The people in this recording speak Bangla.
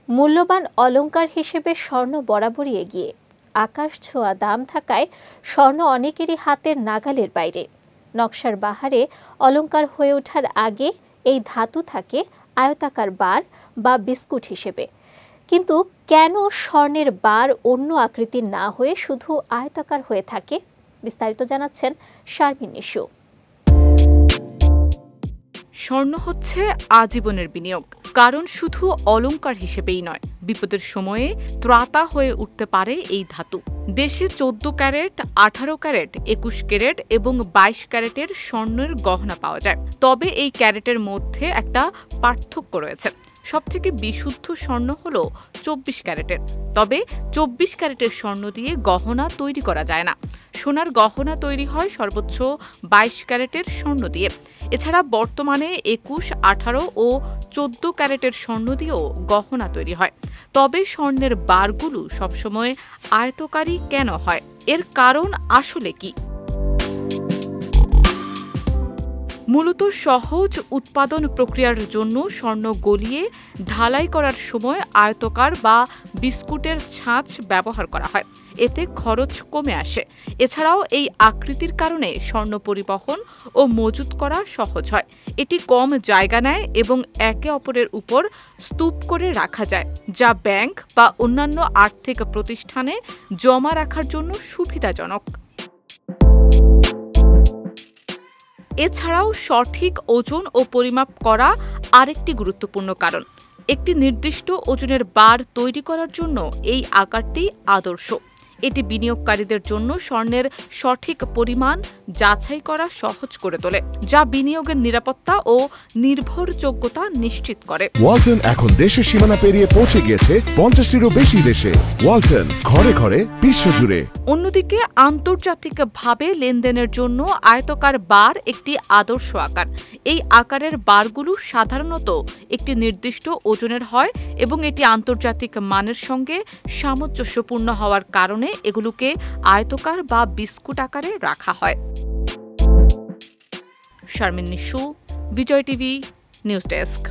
মূল্যবান অলংকার হিসেবে স্বর্ণ বরাবরই এগিয়ে। আকাশ ছোঁয়া দাম থাকায় স্বর্ণ অনেকেরই হাতের নাগালের বাইরে। নকশার বাহারে অলংকার হয়ে ওঠার আগে এই ধাতু থাকে আয়তাকার বার বা বিস্কুট হিসেবে। কিন্তু কেন স্বর্ণের বার অন্য আকৃতির না হয়ে শুধু আয়তাকার হয়ে থাকে? বিস্তারিত জানাচ্ছেন শারমিন নিশু। স্বর্ণ হচ্ছে আজীবনের বিনিয়োগ, কারণ শুধু অলংকার হিসেবেই নয়, বিপদের সময়ে ত্রাতা হয়ে উঠতে পারে এই ধাতু। দেশে 14 ক্যারেট, 18 ক্যারেট, 21 ক্যারেট এবং 22 ক্যারেটের স্বর্ণের গহনা পাওয়া যায়। তবে এই ক্যারেটের মধ্যে একটা পার্থক্য রয়েছে। সবথেকে বিশুদ্ধ স্বর্ণ হল 24 ক্যারেটের। তবে 24 ক্যারেটের স্বর্ণ দিয়ে গহনা তৈরি করা যায় না। সোনার গহনা তৈরি হয় সর্বোচ্চ 22 ক্যারেটের স্বর্ণ দিয়ে। এছাড়া বর্তমানে 21, 18 ও 14 ক্যারেটের স্বর্ণ দিয়েও গহনা তৈরি হয়। তবে স্বর্ণের বারগুলো সবসময় আয়তকারী কেন হয়? এর কারণ আসলে কি? মূলত সহজ উৎপাদন প্রক্রিয়ার জন্য স্বর্ণ গলিয়ে ঢালাই করার সময় আয়তকার বা বিস্কুটের ছাঁচ ব্যবহার করা হয়। এতে খরচ কমে আসে। এছাড়াও এই আকৃতির কারণে স্বর্ণ পরিবহন ও মজুত করা সহজ হয়। এটি কম জায়গা নেয় এবং একে অপরের উপর স্তূপ করে রাখা যায়, যা ব্যাংক বা অন্যান্য আর্থিক প্রতিষ্ঠানে জমা রাখার জন্য সুবিধাজনক। এছাড়াও সঠিক ওজন ও পরিমাপ করা আরেকটি গুরুত্বপূর্ণ কারণ। একটি নির্দিষ্ট ওজনের বার তৈরি করার জন্য এই আকারটি আদর্শ। এটি বিনিয়োগকারীদের জন্য স্বর্ণের সঠিক পরিমাণ যাচাই করা সহজ করে তোলে, যা বিনিয়োগের নিরাপত্তা ও নির্ভরযোগ্যতা নিশ্চিত করে। ওয়ালটন এখন দেশের সীমানা পেরিয়ে পৌঁছে গিয়েছে 50টিরও বেশি দেশে। ওয়ালটন, ঘরে ঘরে, বিশ্বজুড়ে। অন্যদিকে আন্তর্জাতিকভাবে লেনদেনের জন্য আয়তাকার বার একটি আদর্শ আকার। এই আকারের বারগুলো সাধারণত একটি নির্দিষ্ট ওজনের হয় এবং এটি আন্তর্জাতিক মানের সঙ্গে সামঞ্জস্যপূর্ণ হওয়ার কারণে এগুলোকে আয়তাকার বা বিস্কুট আকারে রাখা হয়। শারমিন নিশু, বিজয় টিভি, নিউজ ডেস্ক।